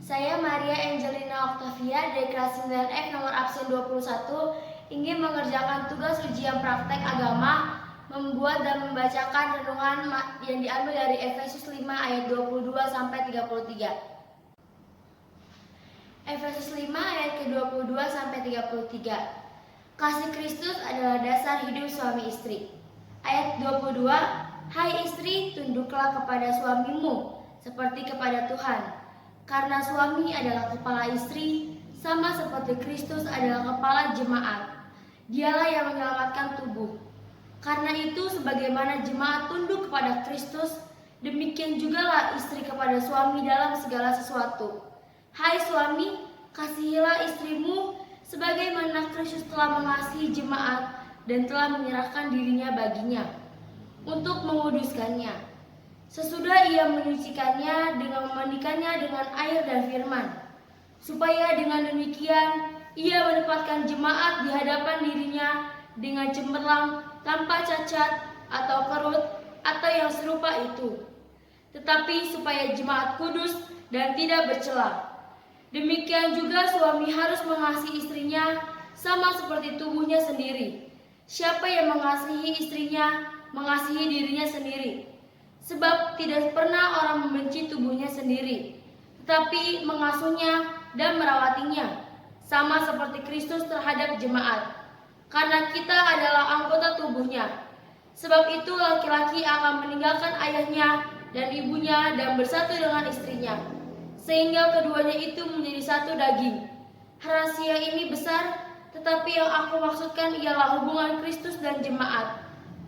Saya Maria Angelina Octavia dari kelas 9F nomor absen 21 ingin mengerjakan tugas ujian praktek agama, membuat dan membacakan renungan yang diambil dari Efesus 5 ayat 22 sampai 33. Efesus 5 ayat ke-22 sampai 33. Kasih Kristus adalah dasar hidup suami istri. Ayat 22, hai istri, tunduklah kepada suamimu seperti kepada Tuhan. Karena suami adalah kepala istri, sama seperti Kristus adalah kepala jemaat. Dialah yang menyelamatkan tubuh. Karena itu, sebagaimana jemaat tunduk kepada Kristus, demikian jugalah istri kepada suami dalam segala sesuatu. Hai suami, kasihilah istrimu sebagaimana Kristus telah mengasihi jemaat dan telah menyerahkan dirinya baginya untuk menguduskannya, sesudah ia menyucikannya dengan memandikannya dengan air dan firman, supaya dengan demikian ia menempatkan jemaat di hadapan dirinya dengan cemerlang, tanpa cacat atau kerut atau yang serupa itu, tetapi supaya jemaat kudus dan tidak bercela. Demikian juga suami harus mengasihi istrinya sama seperti tubuhnya sendiri. Siapa yang mengasihi istrinya, mengasihi dirinya sendiri. Sebab tidak pernah orang membenci tubuhnya sendiri, tetapi mengasuhnya dan merawatinya, sama seperti Kristus terhadap jemaat. Karena kita adalah anggota tubuhnya. Sebab itu laki-laki akan meninggalkan ayahnya dan ibunya dan bersatu dengan istrinya, sehingga keduanya itu menjadi satu daging. Rahasia ini besar, tetapi yang aku maksudkan ialah hubungan Kristus dan jemaat.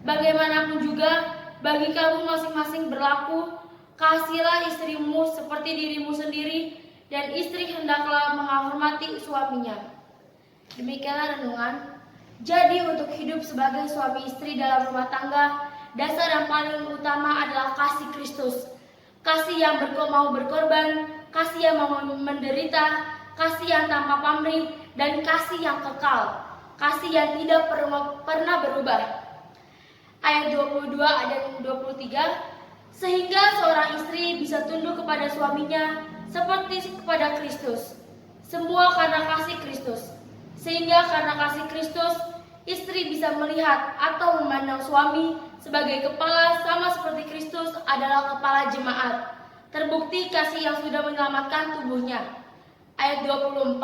Bagaimanapun juga, bagi kamu masing-masing berlaku, kasihilah istrimu seperti dirimu sendiri, dan istri hendaklah menghormati suaminya. Demikianlah renungan. Jadi untuk hidup sebagai suami istri dalam rumah tangga, dasar yang paling utama adalah kasih Kristus. Kasih yang mau berkorban, kasih yang mau menderita, kasih yang tanpa pamrih, dan kasih yang kekal, kasih yang tidak pernah berubah. Ayat 22 dan 23, sehingga seorang istri bisa tunduk kepada suaminya seperti kepada Kristus. Semua karena kasih Kristus. Sehingga karena kasih Kristus, istri bisa melihat atau memandang suami sebagai kepala sama seperti Kristus adalah kepala jemaat. Terbukti kasih yang sudah menyelamatkan tubuhnya. Ayat 24,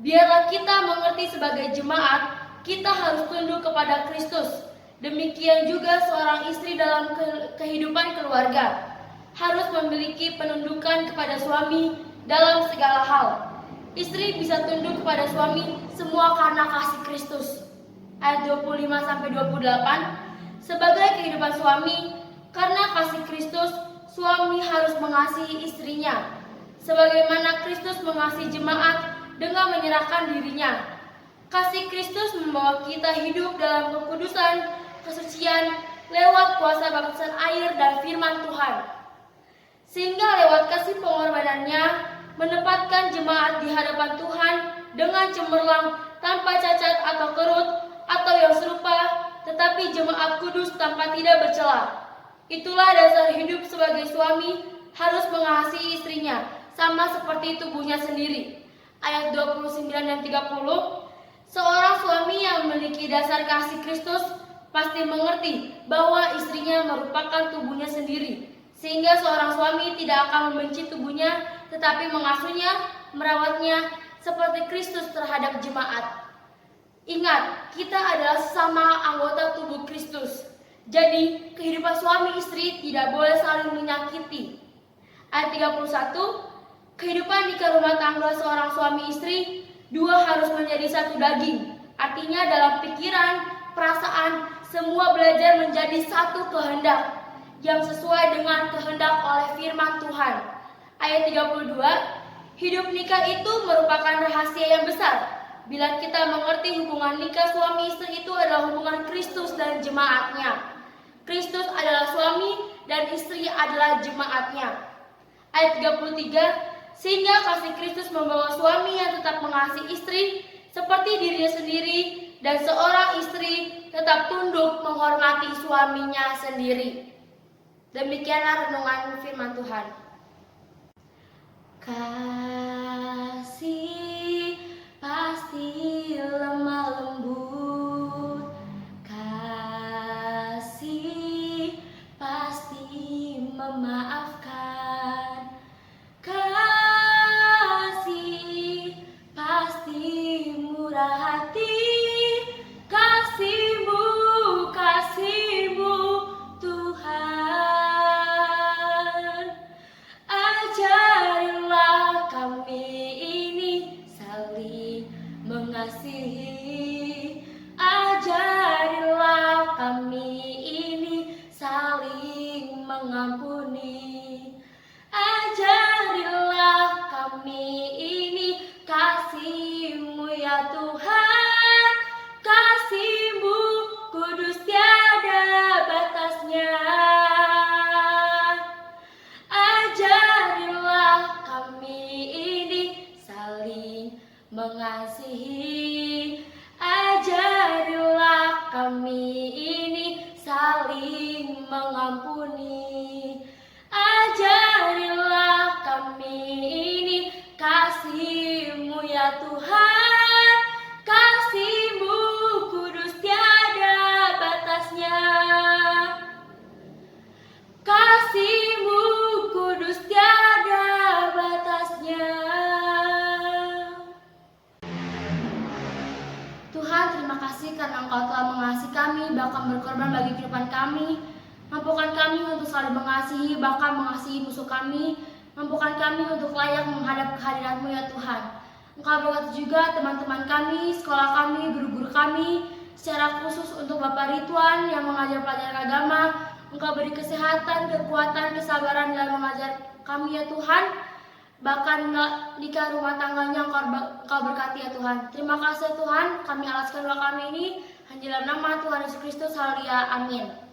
biarlah kita mengerti sebagai jemaat, kita harus tunduk kepada Kristus. Demikian juga seorang istri dalam kehidupan keluarga harus memiliki penundukan kepada suami dalam segala hal. Istri bisa tunduk kepada suami semua karena kasih Kristus. Ayat 25-28, sebagai kehidupan suami, karena kasih Kristus, suami harus mengasihi istrinya, sebagaimana Kristus mengasihi jemaat dengan menyerahkan dirinya. Kasih Kristus membawa kita hidup dalam kekudusan, kesucian, lewat kuasa baptisan air dan firman Tuhan. Sehingga lewat kasih pengorbanannya, menempatkan jemaat di hadapan Tuhan dengan cemerlang, tanpa cacat atau kerut atau yang serupa, tetapi jemaat kudus tanpa tidak bercela. Itulah dasar hidup sebagai suami, harus mengasihi istrinya sama seperti tubuhnya sendiri. Ayat 29 dan 30, seorang suami yang memiliki dasar kasih Kristus pasti mengerti bahwa istrinya merupakan tubuhnya sendiri, sehingga seorang suami tidak akan membenci tubuhnya, tetapi mengasuhnya, merawatnya seperti Kristus terhadap jemaat. Ingat, kita adalah sesama anggota tubuh Kristus. Jadi, kehidupan suami istri tidak boleh saling menyakiti. Ayat 31, kehidupan nikah rumah tangga seorang suami istri, dua harus menjadi satu daging. Artinya dalam pikiran, perasaan, semua belajar menjadi satu kehendak yang sesuai dengan kehendak oleh firman Tuhan. Ayat 32, hidup nikah itu merupakan rahasia yang besar. Bila kita mengerti hubungan nikah suami istri itu adalah hubungan Kristus dan jemaatnya. Kristus adalah suami dan istri adalah jemaatnya. Ayat 33, sehingga kasih Kristus membawa suami yang tetap mengasihi istri seperti dirinya sendiri, dan seorang istri tetap tunduk menghormati suaminya sendiri. Demikianlah renungan firman Tuhan. mengasihi. Ajarilah kami ini saling mengampuni. Ajarilah kami ini kasih-Mu ya Tuhan, kasih-Mu kudus tiada batasnya. Ajarilah kami ini saling mengasihi. Ajarilah kami ini saling mengampuni. Ajarilah kami ini kasih-Mu ya Tuhan, kasih-Mu kudus tiada batasnya. Kasih-Mu kudus tiada batasnya. Tuhan, terima kasih karena Engkau telah mengasihi kami, bahkan berkorban bagi kehidupan kami. Mampukan kami untuk selalu mengasihi, bahkan mengasihi musuh kami. Mampukan kami untuk layak menghadap kehadirat-Mu ya Tuhan. Engkau berkati juga teman-teman kami, sekolah kami, guru-guru kami, secara khusus untuk Bapak Ridwan yang mengajar pelajaran agama. Engkau beri kesehatan, kekuatan, kesabaran dalam mengajar kami ya Tuhan. Bahkan jika rumah tangganya Engkau berkati ya Tuhan. Terima kasih Tuhan, kami alaskan doa kami ini hanya dalam nama Tuhan Yesus Kristus. Haleluya, amin.